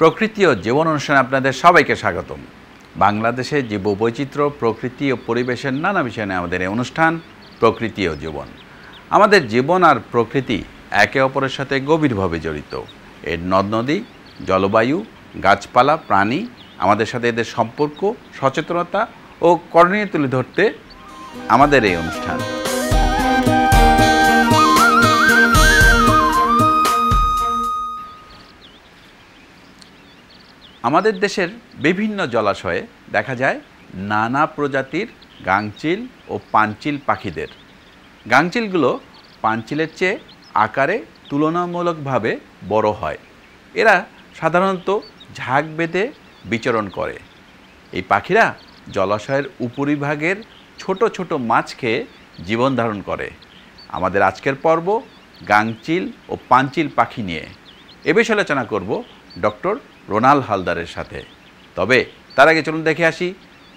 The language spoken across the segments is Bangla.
প্রকৃতি ও জীবন অনুষ্ঠানে আপনাদের সবাইকে স্বাগতম। বাংলাদেশের জীববৈচিত্র্য, প্রকৃতি ও পরিবেশের নানা বিষয় নিয়ে আমাদের এই অনুষ্ঠান প্রকৃতি ও জীবন। আমাদের জীবন আর প্রকৃতি একে অপরের সাথে গভীরভাবে জড়িত। এর নদ নদী, জলবায়ু, গাছপালা, প্রাণী, আমাদের সাথে এদের সম্পর্ক, সচেতনতা ও করণীয় তুলে ধরতে আমাদের এই অনুষ্ঠান। আমাদের দেশের বিভিন্ন জলাশয়ে দেখা যায় নানা প্রজাতির গাংচিল ও পানচিল পাখিদের। গাংচিলগুলো পানচিলের চেয়ে আকারে তুলনামূলকভাবে বড় হয়। এরা সাধারণত ঝাঁক বেঁধে বিচরণ করে। এই পাখিরা জলাশয়ের উপরিভাগের ছোট ছোট মাছ খেয়ে জীবন ধারণ করে। আমাদের আজকের পর্ব গাংচিল ও পানচিল পাখি নিয়ে। এ বিষয়ে আলোচনা করব ডক্টর রোনাল হালদারের সাথে। তবে তার আগে চলুন দেখে আসি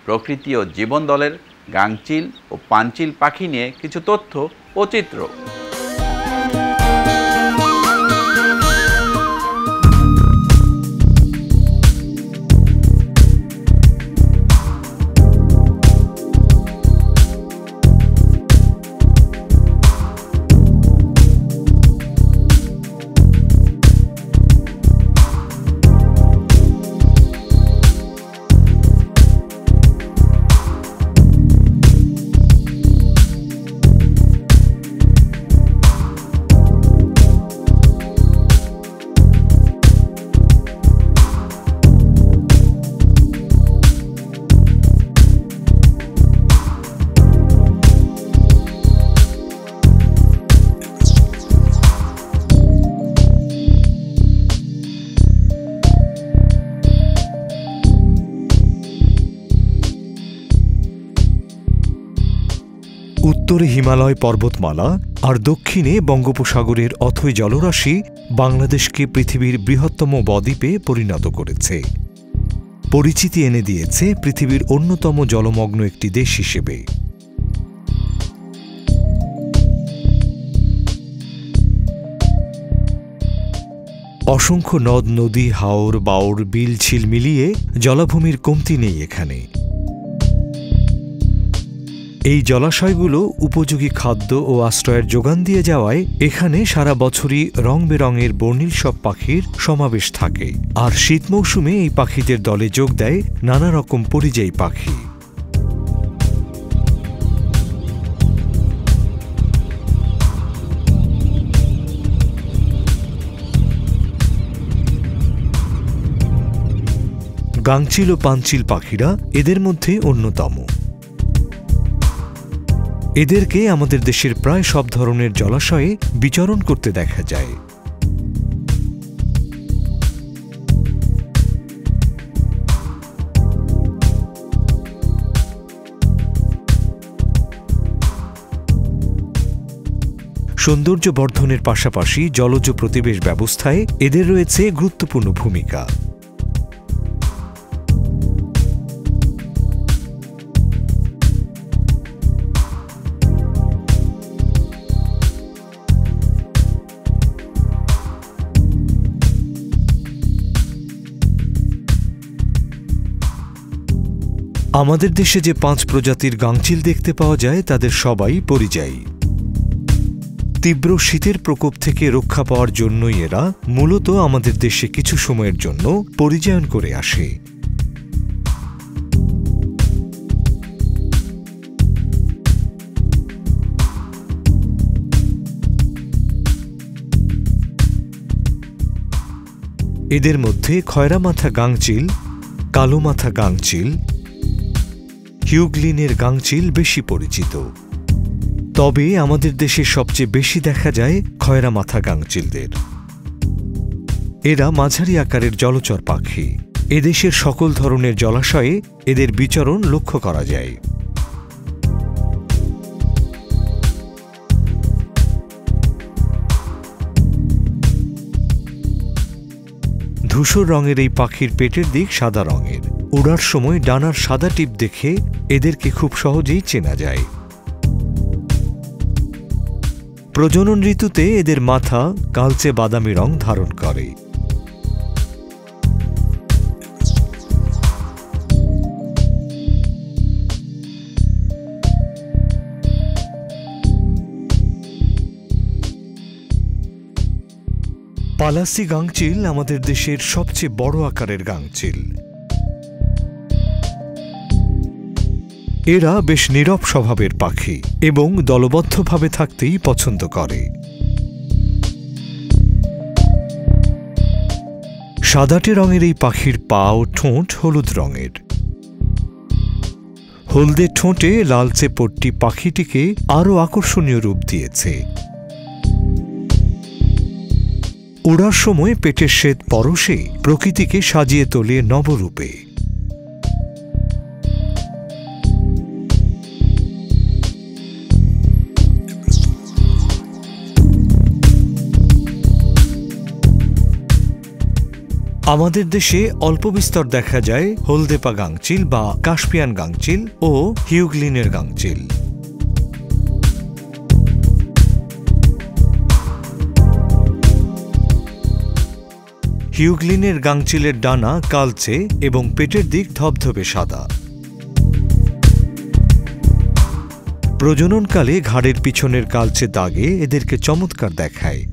প্রকৃতি ও জীবন দলের গাংচিল ও পানচিল পাখি নিয়ে কিছু তথ্য ও চিত্র। উত্তরে হিমালয় পর্বতমালা আর দক্ষিণে বঙ্গোপসাগরের অথই জলরাশি বাংলাদেশকে পৃথিবীর বৃহত্তম বদ্বীপে পরিণত করেছে, পরিচিতি এনে দিয়েছে পৃথিবীর অন্যতম জলমগ্ন একটি দেশ হিসেবে। অসংখ্য নদ নদী, হাওর বাওর, বিল ঝিল মিলিয়ে জলাভূমির কমতি নেই এখানে। এই জলাশয়গুলো উপযোগী খাদ্য ও আশ্রয়ের যোগান দিয়ে যাওয়ায় এখানে সারা বছরই রং বেরঙের বর্ণিল সব পাখির সমাবেশ থাকে। আর শীত মৌসুমে এই পাখিদের দলে যোগ দেয় নানা রকম পরিযায়ী পাখি। গাংচিল ও পানচিল পাখিরা এদের মধ্যে অন্যতম। এদেরকে আমাদের দেশের প্রায় সব ধরনের জলাশয়ে বিচরণ করতে দেখা যায়। সৌন্দর্য বর্ধনের পাশাপাশি জলজ প্রতিবেশ ব্যবস্থায় এদের রয়েছে গুরুত্বপূর্ণ ভূমিকা। আমাদের দেশে যে 5 প্রজাতির গাংচিল দেখতে পাওয়া যায় তাদের সবাই পরিযায়ী। তীব্র শীতের প্রকোপ থেকে রক্ষা পাওয়ার জন্যই এরা মূলত আমাদের দেশে কিছু সময়ের জন্য পরিযায়ন করে আসে। এদের মধ্যে খয়রা মাথা গাংচিল, কালো মাথা গাংচিল, হিউগলিনের গাংচিল বেশি পরিচিত। তবে আমাদের দেশে সবচেয়ে বেশি দেখা যায় খয়রা মাথা গাংচিলদের। এরা মাঝারি আকারের জলচর পাখি। এদেশের সকল ধরনের জলাশয়ে এদের বিচরণ লক্ষ্য করা যায়। ধূসর রঙের এই পাখির পেটের দিক সাদা রঙের। ওড়ার সময় ডানার সাদা টিপ দেখে এদেরকে খুব সহজেই চেনা যায়। প্রজনন ঋতুতে এদের মাথা কালচে বাদামি রং ধারণ করে। পালাসি গাংচিল আমাদের দেশের সবচেয়ে বড় আকারের গাংচিল। এরা বেশ নীরব স্বভাবের পাখি এবং দলবদ্ধভাবে থাকতেই পছন্দ করে। সাদাটে রঙের এই পাখির পা ও ঠোঁট হলুদ রঙের। হলদে ঠোঁটে লালচে পট্টি পাখিটিকে আরও আকর্ষণীয় রূপ দিয়েছে। ওড়ার সময় পেটের শ্বেত পরশে প্রকৃতিকে সাজিয়ে তোলে নবরূপে। আমাদের দেশে অল্প বিস্তর দেখা যায় হলদেপা গাংচিল বা কাস্পিয়ান গাংচিল ও হিউগলিনের গাংচিল। হিউগলিনের গাংচিলের ডানা কালচে এবং পেটের দিক ধবধবে সাদা। প্রজননকালে ঘাড়ের পিছনের কালচে দাগে এদেরকে চমৎকার দেখায়।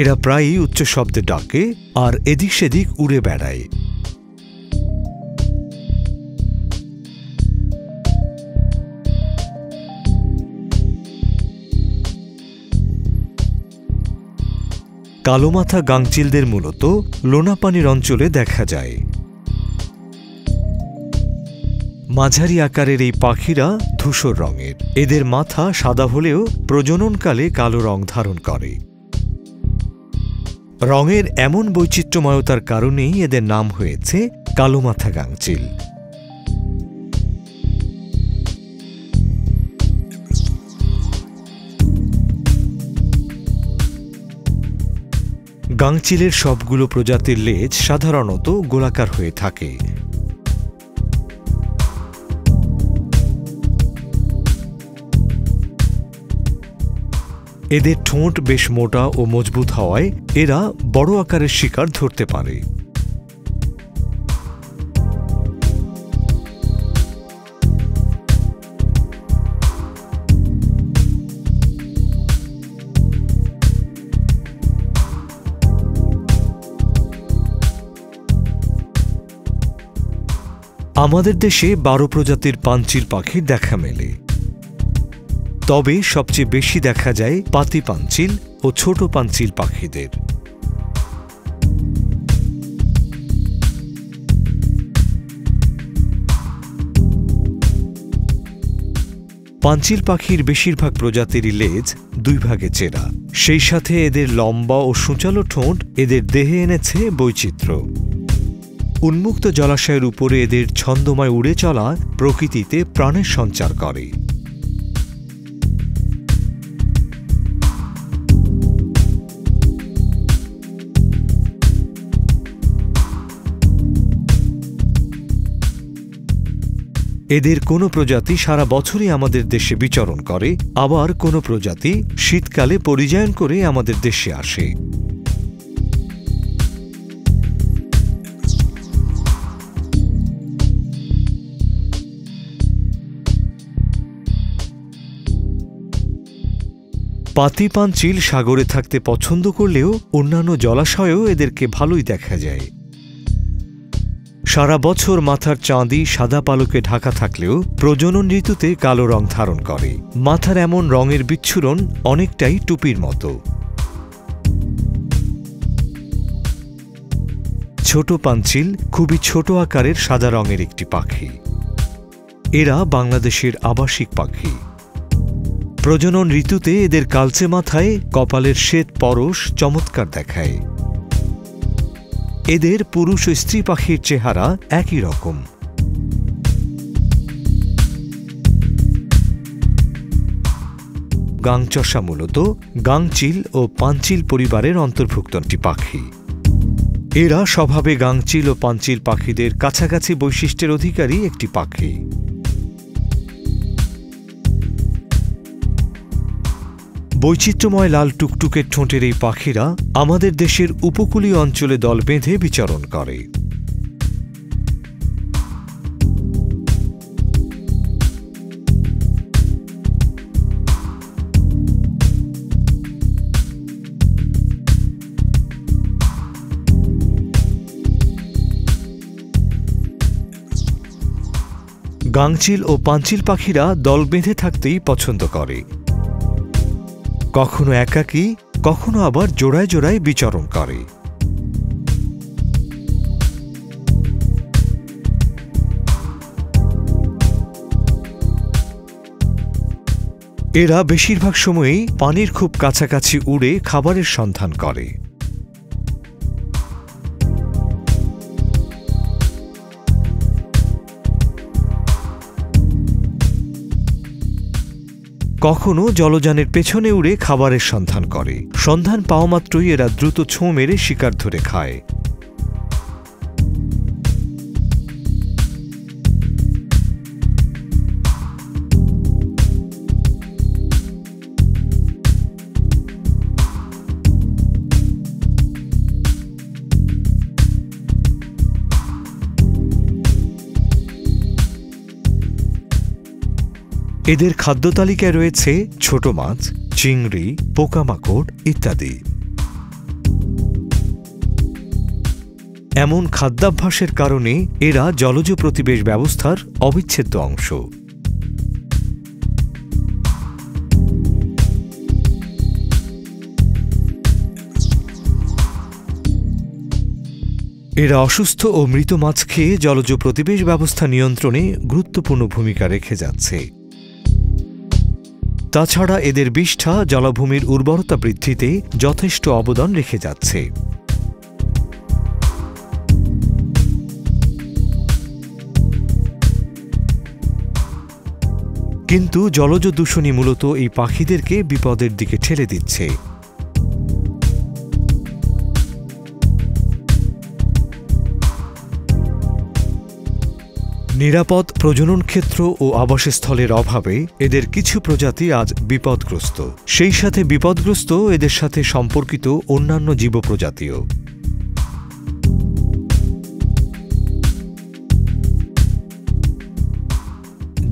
এরা প্রায়ই উচ্চ শব্দে ডাকে আর এদিক সেদিক উড়ে বেড়ায়। কালোমাথা গাংচিলদের মূলত লোনাপানির অঞ্চলে দেখা যায়। মাঝারি আকারের এই পাখিরা ধূসর রঙের। এদের মাথা সাদা হলেও প্রজননকালে কালো রং ধারণ করে। রঙের এমন বৈচিত্র্যময়তার কারণেই এদের নাম হয়েছে কালোমাথা গাংচিল। গাংচিলের সবগুলো প্রজাতির লেজ সাধারণত গোলাকার হয়ে থাকে। এদের ঠোঁট বেশ মোটা ও মজবুত হওয়ায় এরা বড় আকারের শিকার ধরতে পারে। আমাদের দেশে 12 প্রজাতির পাঞ্চিল পাখির দেখা মেলে। তবে সবচেয়ে বেশি দেখা যায় পাতি পাঞ্চিল ও ছোট পাঞ্চিল পাখিদের। পাঞ্চিল পাখির বেশিরভাগ প্রজাতিরই লেজ 2 ভাগে চেরা। সেই সাথে এদের লম্বা ও সূচালো ঠোঁট এদের দেহে এনেছে বৈচিত্র্য। উন্মুক্ত জলাশয়ের উপরে এদের ছন্দময় উড়ে চলা প্রকৃতিতে প্রাণের সঞ্চার করে। এদের কোনো প্রজাতি সারা বছরই আমাদের দেশে বিচরণ করে, আবার কোনো প্রজাতি শীতকালে পরিযায়ন করে আমাদের দেশে আসে। পাতি পাঞ্চিল সাগরে থাকতে পছন্দ করলেও অন্যান্য জলাশয়েও এদেরকে ভালোই দেখা যায়। সারা বছর মাথার চাঁদি সাদা পালকে ঢাকা থাকলেও প্রজনন ঋতুতে কালো রং ধারণ করে। মাথার এমন রঙের বিচ্ছুরণ অনেকটাই টুপির মতো। ছোট পাঞ্চিল খুবই ছোট আকারের সাদা রঙের একটি পাখি। এরা বাংলাদেশের আবাসিক পাখি। প্রজনন ঋতুতে এদের কালচে মাথায় কপালের শ্বেত পরশ চমৎকার দেখায়। এদের পুরুষ ও স্ত্রী পাখির চেহারা একই রকম। গাংচষা মূলত গাংচিল ও পাঞ্চিল পরিবারের অন্তর্ভুক্ত একটি পাখি। এরা স্বভাবে গাংচিল ও পাঞ্চিল পাখিদের কাছাকাছি বৈশিষ্ট্যের অধিকারী একটি পাখি। বৈচিত্র্যময় লাল টুকটুকে ঠোঁটের এই পাখিরা আমাদের দেশের উপকূলীয় অঞ্চলে দল বেঁধে বিচরণ করে। গাংচিল ও পাঞ্চিল পাখিরা দল বেঁধে থাকতেই পছন্দ করে, কখনো একাকী, কখনো আবার জোড়ায় জোড়ায় বিচরণ করে। এরা বেশিরভাগ সময়ই পানির খুব কাছাকাছি উড়ে খাবারের সন্ধান করে। কখনো জলযানের পেছনে উড়ে খাবারের সন্ধান করে। সন্ধান পাওয়া মাত্রই এরা দ্রুত ছোঁ মেরে শিকার ধরে খায়। এদের খাদ্য তালিকায় রয়েছে ছোট মাছ, চিংড়ি, পোকামাকড় ইত্যাদি। এমন খাদ্যাভ্যাসের কারণে এরা জলজ প্রতিবেশ ব্যবস্থার অবিচ্ছেদ্য অংশ। এরা অসুস্থ ও মৃত মাছ খেয়ে জলজ প্রতিবেশ ব্যবস্থা নিয়ন্ত্রণে গুরুত্বপূর্ণ ভূমিকা রেখে যাচ্ছে। তাছাড়া এদের বিষ্ঠা জলাভূমির উর্বরতা বৃদ্ধিতে যথেষ্ট অবদান রেখে যাচ্ছে। কিন্তু জলজ দূষণই মূলত এই পাখিদেরকে বিপদের দিকে ঠেলে দিচ্ছে। নিরাপদ প্রজনন ক্ষেত্র ও আবাসস্থলের অভাবে এদের কিছু প্রজাতি আজ বিপদগ্রস্ত। সেই সাথে বিপদগ্রস্ত এদের সাথে সম্পর্কিত অন্যান্য জীব প্রজাতিও।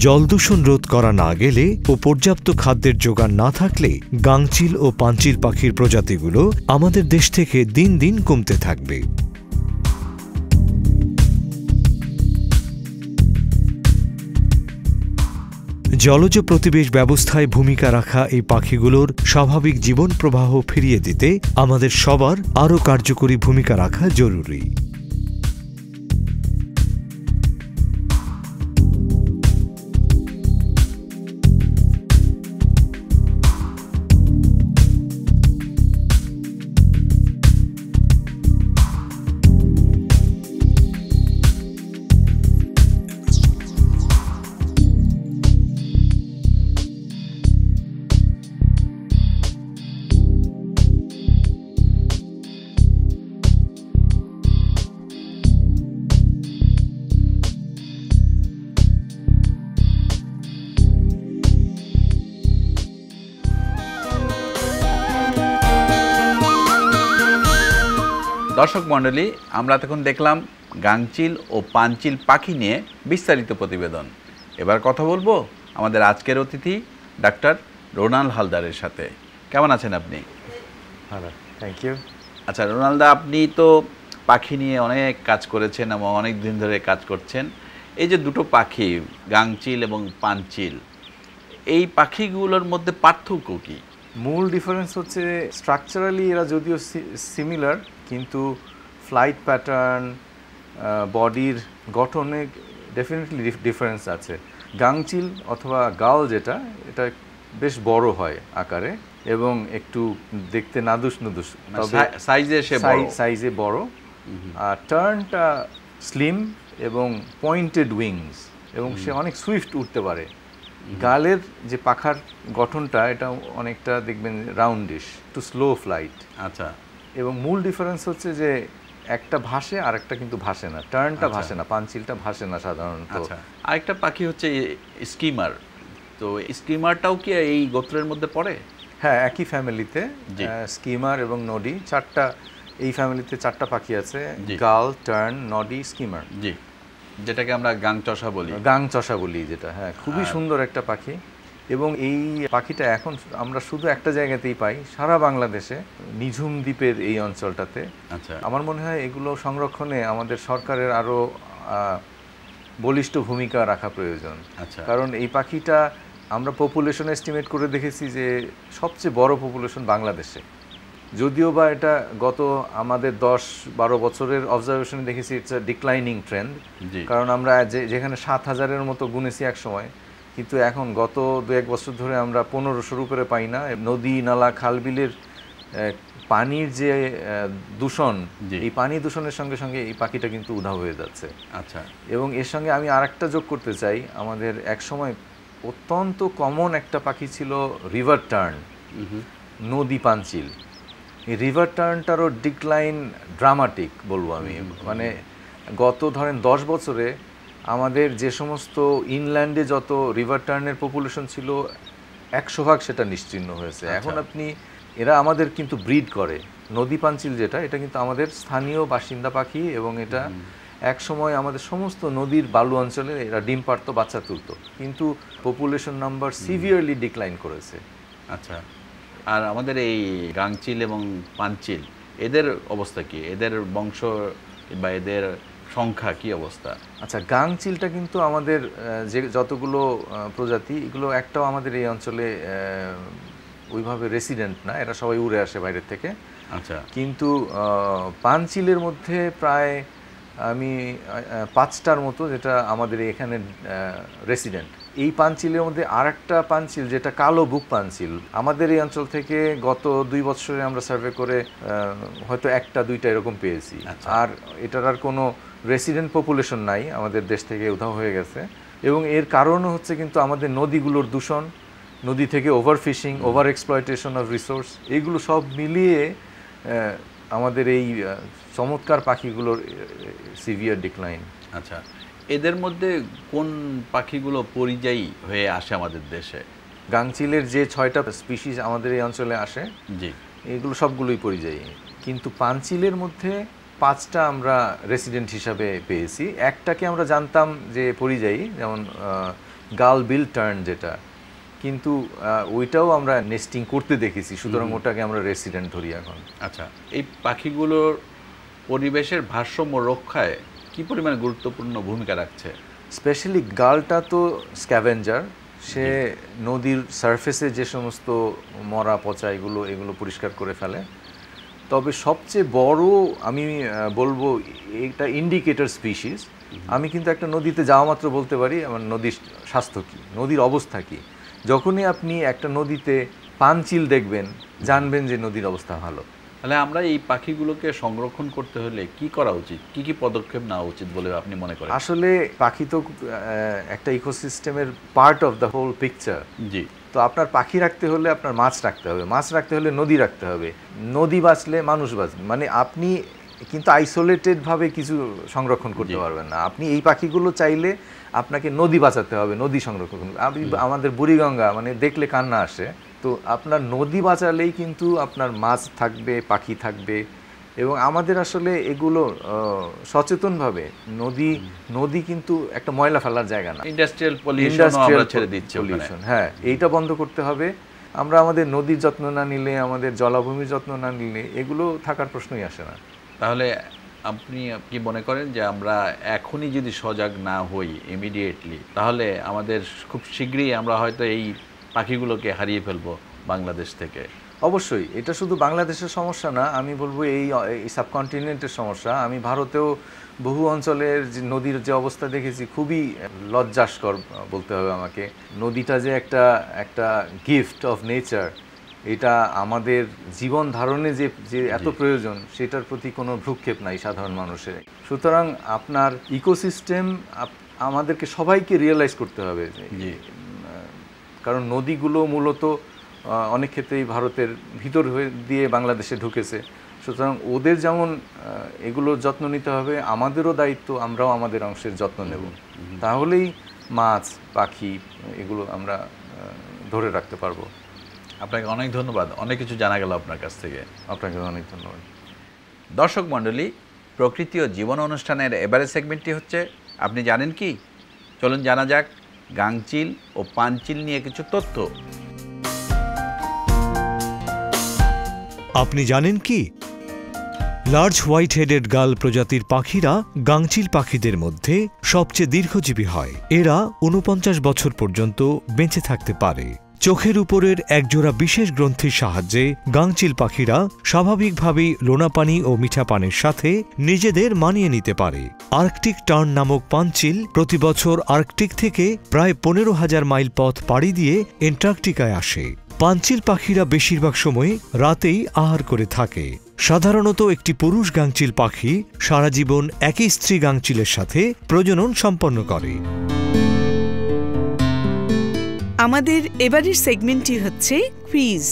জলদূষণ রোধ করা না গেলে ও পর্যাপ্ত খাদ্যের যোগান না থাকলে গাংচিল ও পাঞ্চিল পাখির প্রজাতিগুলো আমাদের দেশ থেকে দিন দিন কমতে থাকবে। জলজ প্রতিবেশ ব্যবস্থায় ভূমিকা রাখা এই পাখিগুলোর স্বাভাবিক জীবন প্রবাহ ফিরিয়ে দিতে আমাদের সবার আরও কার্যকরী ভূমিকা রাখা জরুরি। দর্শক মণ্ডলী, আমরা তখন দেখলাম গাংচিল ও পাঞ্চিল পাখি নিয়ে বিস্তারিত প্রতিবেদন। এবার কথা বলবো আমাদের আজকের অতিথি ডাক্তার রোনাল হালদারের সাথে। কেমন আছেন আপনি? ভালো, থ্যাংক ইউ। আচ্ছা রোনালদা, আপনি তো পাখি নিয়ে অনেক কাজ করেছেন এবং অনেক দিন ধরে কাজ করছেন। এই যে দুটো পাখি গাংচিল এবং পাঞ্চিল, এই পাখিগুলোর মধ্যে পার্থক্য কী? মূল ডিফারেন্স হচ্ছে স্ট্রাকচারালি এরা যদিও সিমিলার, কিন্তু ফ্লাইট প্যাটার্ন, বডির গঠনে ডেফিনেটলি ডিফারেন্স আছে। গাংচিল অথবা গাল যেটা, এটা বেশ বড় হয় আকারে এবং একটু দেখতে নাদুস নুদুস, তবে সাইজে বড়। আর টার্নটা স্লিম এবং পয়েন্টেড উইংস, এবং সে অনেক সুইফট উঠতে পারে। গালের যে পাখার গঠনটা এটা অনেকটা দেখবেন রাউন্ডিশ, একটু স্লো ফ্লাইট। আচ্ছা। এবং মূল ডিফারেন্স হচ্ছে যে একটা ভাসে আর একটা কিন্তু ভাসে না, টার্নটা ভাসে না, পাঞ্চিলটা ভাসে না সাধারণত। আচ্ছা, আরেকটা পাখি হচ্ছে স্কিমার, তো স্কিমারটাও কি এই গোত্রের মধ্যে পড়ে? হ্যাঁ, একই ফ্যামিলিতে। স্কিমার এবং নডি, এই ফ্যামিলিতে 4টা পাখি আছে, গাল, টার্ন, নডি, স্কিমার। জি, যেটাকে আমরা গাংচষা বলি, যেটা হ্যাঁ খুবই সুন্দর একটা পাখি। এবং এই পাখিটা এখন আমরা শুধু একটা জায়গাতেই পাই সারা বাংলাদেশে, নিঝুম দ্বীপের এই অঞ্চলটাতে। আচ্ছা, আমার মনে হয় এগুলো সংরক্ষণে আমাদের সরকারের আরো বলিষ্ঠ ভূমিকা রাখা প্রয়োজন। আচ্ছা, কারণ এই পাখিটা আমরা পপুলেশন এস্টিমেট করে দেখেছি যে সবচেয়ে বড় পপুলেশন বাংলাদেশে, যদিও বা এটা গত আমাদের 10-12 বছরের অবজারভেশনে দেখেছি ইটস আ ডিক্লাইনিং ট্রেন্ড। কারণ আমরা যেখানে 7,000-এর মতো গুনেছি এক সময়, কিন্তু এখন গত 2-1 বছর ধরে আমরা 1500-র উপরে পাই না। নদী, নালা, খালবিলের পানির যে দূষণ, এই পানি দূষণের সঙ্গে সঙ্গে এই পাখিটা কিন্তু উধাও হয়ে যাচ্ছে। আচ্ছা, এবং এর সঙ্গে আমি আরেকটা যোগ করতে চাই, আমাদের এক সময় অত্যন্ত কমন একটা পাখি ছিল রিভার টার্ন, নদী পাঞ্চিল। এই রিভার টার্নটারও ডিক্লাইন ড্রামাটিক বলবো আমি। মানে গত ধরেন 10 বছরে আমাদের যে সমস্ত ইনল্যান্ডে যত রিভার টার্নের পপুলেশন ছিল 100% সেটা নিশ্চিহ্ন হয়েছে। এখন এরা আমাদের কিন্তু ব্রিড করে। নদী পাঞ্চিল যেটা, এটা কিন্তু আমাদের স্থানীয় বাসিন্দা পাখি, এবং এটা এক সময় আমাদের সমস্ত নদীর বালু অঞ্চলে এরা ডিম পারতো, বাচ্চা তুলতো, কিন্তু পপুলেশন নাম্বার সিভিয়ারলি ডিক্লাইন করেছে। আচ্ছা, আর আমাদের এই গাংচিল এবং পাঞ্চিল, এদের অবস্থা কি? এদের বংশ বা এদের সংখ্যা কি অবস্থা? আচ্ছা, গাংচিলটা কিন্তু আমাদের যে যতগুলো প্রজাতি, এগুলো একটাও আমাদের এই অঞ্চলে ওইভাবে রেসিডেন্ট না, এরা সবাই উড়ে আসে বাইরের থেকে। আচ্ছা, কিন্তু পাঞ্চিলের মধ্যে প্রায় আমি 5টার মতো যেটা আমাদের এখানে রেসিডেন্ট। এই পাঞ্চিলের মধ্যে আরেকটা পাঞ্চিল যেটা কালো বুক পাঞ্চিল, আমাদের এই অঞ্চল থেকে গত 2 বছরে আমরা সার্ভে করে হয়তো 1-2টা এরকম পেয়েছি। আর এটার আর কোনো রেসিডেন্ট পপুলেশন নাই, আমাদের দেশ থেকে উধাও হয়ে গেছে। এবং এর কারণও হচ্ছে কিন্তু আমাদের নদীগুলোর দূষণ, নদী থেকে ওভারফিশিং, ওভার এক্সপ্লয়টেশন অফ রিসোর্স, এইগুলো সব মিলিয়ে আমাদের এই চমৎকার পাখিগুলোর সিভিয়ার ডিক্লাইন। আচ্ছা, এদের মধ্যে কোন পাখিগুলো পরিযায়ী হয়ে আসে আমাদের দেশে? গাংচিলের যে 6টা স্পিসিস আমাদের এই অঞ্চলে আসে, জি, এগুলো সবগুলোই পরিযায়ী। কিন্তু পাঞ্চিলের মধ্যে 5টা আমরা রেসিডেন্ট হিসাবে পেয়েছি। একটাকে আমরা জানতাম যে পরিযায়ী, যেমন গাল বিল টার্ন যেটা, কিন্তু ওইটাও আমরা নেস্টিং করতে দেখেছি, সুতরাং ওটাকে আমরা রেসিডেন্ট ধরি এখন। আচ্ছা, এই পাখিগুলোর পরিবেশের ভারসাম্য রক্ষায় কি পরিমাণ গুরুত্বপূর্ণ ভূমিকা রাখছে? স্পেশালি গালটা তো স্ক্যাভেঞ্জার, সে নদীর সারফেসে যে সমস্ত মরা পচা এগুলো পরিষ্কার করে ফেলে। তবে সবচেয়ে বড় আমি বলবো এটা ইন্ডিকেটর স্পিসিস। আমি কিন্তু একটা নদীতে যাওয়া মাত্র বলতে পারি আমার নদীর স্বাস্থ্য কী, নদীর অবস্থা কী। যখনই আপনি একটা নদীতে পাঞ্চিল দেখবেন, জানবেন যে নদীর অবস্থা ভালো। তাহলে আমরা এই পাখিগুলোকে সংরক্ষণ করতে হলে কি করা উচিত, কি কি পদক্ষেপ নেওয়া উচিত বলে আপনি মনে করেন? আসলে পাখি তো একটা ইকোসিস্টেমের part of the whole picture. জি, তো আপনার পাখি রাখতে হলে আপনার মাছ রাখতে হবে, মাছ রাখতে হলে নদী রাখতে হবে, নদী বাঁচলে মানুষ বাঁচবে। মানে আপনি কিন্তু আইসোলেটেডভাবে কিছু সংরক্ষণ করতে পারবেন না। আপনি এই পাখিগুলো চাইলে আপনাকে নদী বাঁচাতে হবে, নদী সংরক্ষণ। আমাদের বুড়িগঙ্গা মানে দেখলে কান্না আসে। তো আপনার নদী বাঁচালেই কিন্তু আপনার মাছ থাকবে, পাখি থাকবে। এবং আমাদের আসলে এগুলো সচেতনভাবে, নদী কিন্তু একটা ময়লা ফেলার জায়গা না, ইন্ডাস্ট্রিয়াল পলিউশন আমরা ছেড়ে দিচ্ছি। হ্যাঁ, এইটা বন্ধ করতে হবে। আমরা আমাদের নদীর যত্ন না নিলে, আমাদের জলাভূমির যত্ন না নিলে এগুলো থাকার প্রশ্নই আসে না। তাহলে আপনি কি মনে করেন যে আমরা এখনই যদি সজাগ না হই ইমিডিয়েটলি, তাহলে আমাদের খুব শীঘ্রই আমরা হয়তো এই পাখিগুলোকে হারিয়ে ফেলবো বাংলাদেশ থেকে? অবশ্যই এটা শুধু বাংলাদেশের সমস্যা না, আমি বলবো এই সাবকন্টিনেন্টের সমস্যা। আমি ভারতেও বহু অঞ্চলের যে নদীর যে অবস্থা দেখেছি খুবই লজ্জাস্কর বলতে হবে আমাকে। নদীটা যে একটা গিফট অফ নেচার, এটা আমাদের জীবন ধারণে যে এত প্রয়োজন সেটার প্রতি কোনো ভ্রুক্ষেপ নাই সাধারণ মানুষের। সুতরাং আপনার ইকোসিস্টেম আমাদেরকে সবাইকে রিয়েলাইজ করতে হবে, কারণ নদীগুলো মূলত অনেক ক্ষেত্রেই ভারতের ভিতর দিয়ে বাংলাদেশে ঢুকেছে। সুতরাং ওদের যেমন এগুলোর যত্ন নিতে হবে, আমাদেরও দায়িত্ব আমরাও আমাদের অংশের যত্ন নেব, তাহলেই মাছ পাখি এগুলো আমরা ধরে রাখতে পারবো। আপনাকে অনেক ধন্যবাদ, অনেক কিছু জানা গেল আপনার কাছ থেকে। আপনাকে অনেক ধন্যবাদ। দর্শক মণ্ডলী, প্রকৃতি ও জীবন অনুষ্ঠানের এবারের সেগমেন্টটি হচ্ছে আপনি জানেন কি। চলুন জানা যাক গাংচিল ও পাঞ্চিল নিয়ে কিছু তথ্য। আপনি জানেন কি, লার্জ হোয়াইট হেডেড গাল প্রজাতির পাখিরা গাংচিল পাখিদের মধ্যে সবচেয়ে দীর্ঘজীবী হয়। এরা ৪৯ বছর পর্যন্ত বেঁচে থাকতে পারে। চোখের উপরের একজোড়া বিশেষ গ্রন্থির সাহায্যে গাংচিল পাখিরা স্বাভাবিকভাবেই লোনা পানি ও মিঠা পানির সাথে নিজেদের মানিয়ে নিতে পারে। আর্কটিক টার্ন নামক পাঞ্চিল প্রতি বছর আর্কটিক থেকে প্রায় ১৫,০০০ মাইল পথ পাড়ি দিয়ে অ্যান্টার্কটিকায় আসে। পাঞ্চিল পাখিরা বেশিরভাগ সময় রাতেই আহার করে থাকে। সাধারণত একটি পুরুষ গাংচিল পাখি সারা জীবন একই স্ত্রী গাংচিলের সাথে প্রজনন সম্পন্ন করে। আমাদের এবারের সেগমেন্টটি হচ্ছে কুইজ।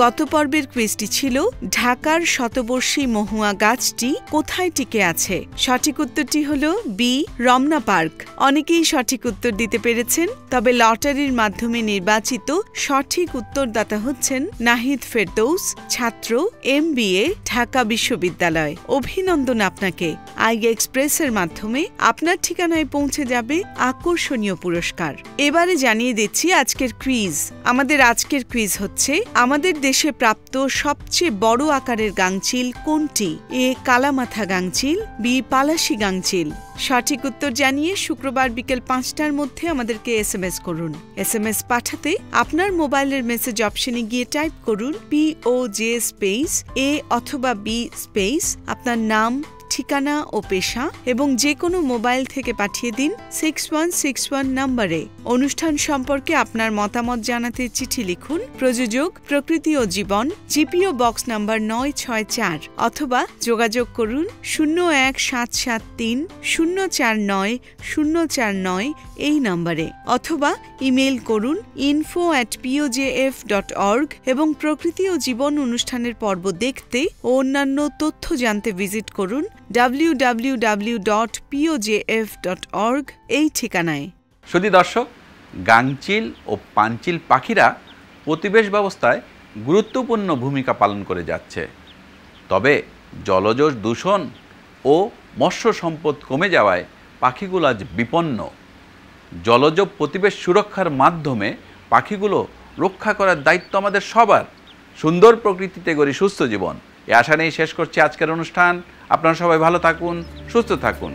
গত পর্বের কুইজটি ছিল ঢাকার শতবর্ষী মহুয়া গাছটি কোথায় টিকে আছে। সঠিক উত্তরটি হল বি, রমনা পার্ক। অনেকেই সঠিক উত্তর দিতে পেরেছেন, তবে লটারির মাধ্যমে নির্বাচিত সঠিক উত্তরদাতা হচ্ছেন নাহিদ ফেরদৌস, ছাত্র MBA, ঢাকা বিশ্ববিদ্যালয়। অভিনন্দন আপনাকে। আইগা এক্সপ্রেসের মাধ্যমে আপনার ঠিকানায় পৌঁছে যাবে আকর্ষণীয় পুরস্কার। এবারে জানিয়ে দিচ্ছি আজকের কুইজ। আমাদের আজকের কুইজ হচ্ছে আমাদের দেশে প্রাপ্ত সবচেয়ে বড় আকারের গাংচিল কোনটি? এ, কালামাথা গাংচিল, বি, পালাশি গাংচিল। সঠিক উত্তর জানিয়ে শুক্রবার বিকেল ৫টার মধ্যে আমাদেরকে SMS করুন। SMS পাঠাতে আপনার মোবাইলের মেসেজ অপশনে গিয়ে টাইপ করুন POJ স্পেস A অথবা B স্পেস আপনার নাম, ঠিকানা ও পেশা এবং যে কোনো মোবাইল থেকে পাঠিয়ে দিন 6161 নম্বরে। অনুষ্ঠান সম্পর্কে আপনার মতামত জানাতে চিঠি লিখুন। প্রযোজক প্রকৃতি ও জীবন, GPO বক্স নাম্বার 964, অথবা যোগাযোগ করুন 01773 049 049 এই নম্বরে, অথবা ইমেল করুন info@pojf.org এবং প্রকৃতি ও জীবন অনুষ্ঠানের পর্ব দেখতে ও অন্যান্য তথ্য জানতে ভিজিট করুন www.pojf.org এই ঠিকানায়। শুধু দর্শক, গাংচিল ও পাঞ্চিল পাখিরা পরিবেশ ব্যবস্থায় গুরুত্বপূর্ণ ভূমিকা পালন করে যাচ্ছে। তবে জলজ দূষণ ও মৎস্য সম্পদ কমে যাওয়ায় পাখিগুলো আজ বিপন্ন। জলজ পরিবেশ সুরক্ষার মাধ্যমে পাখিগুলো রক্ষা করার দায়িত্ব আমাদের সবার। সুন্দর প্রকৃতিতে গড়ি সুস্থ জীবন, এ আশা নিয়ে শেষ করছি আজকের অনুষ্ঠান। আপনারা সবাই ভালো থাকুন, সুস্থ থাকুন।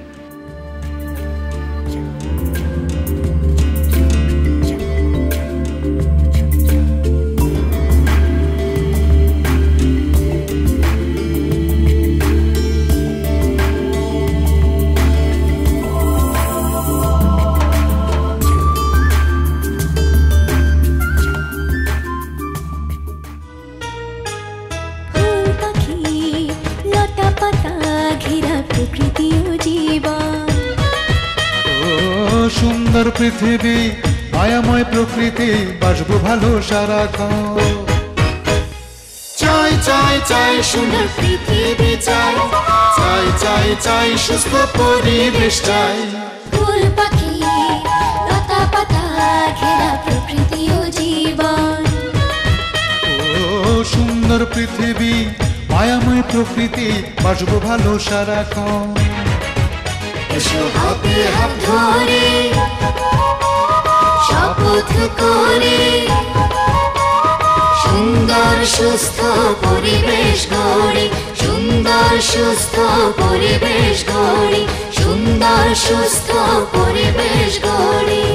সুন্দর পৃথিবী, মায়াময় প্রকৃতি, বাসবো ভালো সারাক্ষণ। চাই চাই চাই সুন্দর পৃথিবী চাই, চাই চাই চাই সুস্থ পরিবেশ চাই। ফুল পাখি লতা পাতা ঘেরা প্রকৃতি ও জীবন। ও সুন্দর পৃথিবী, মায়াময় প্রকৃতি, বাসবো ভালো সারাক্ষণ। এসো হাতে হাত ধরে শপথ করে সুন্দর সুস্থ পরিবেশ গড়ি, সুন্দর সুস্থ পরিবেশ গড়ি, সুন্দর সুস্থ পরিবেশ গড়ি।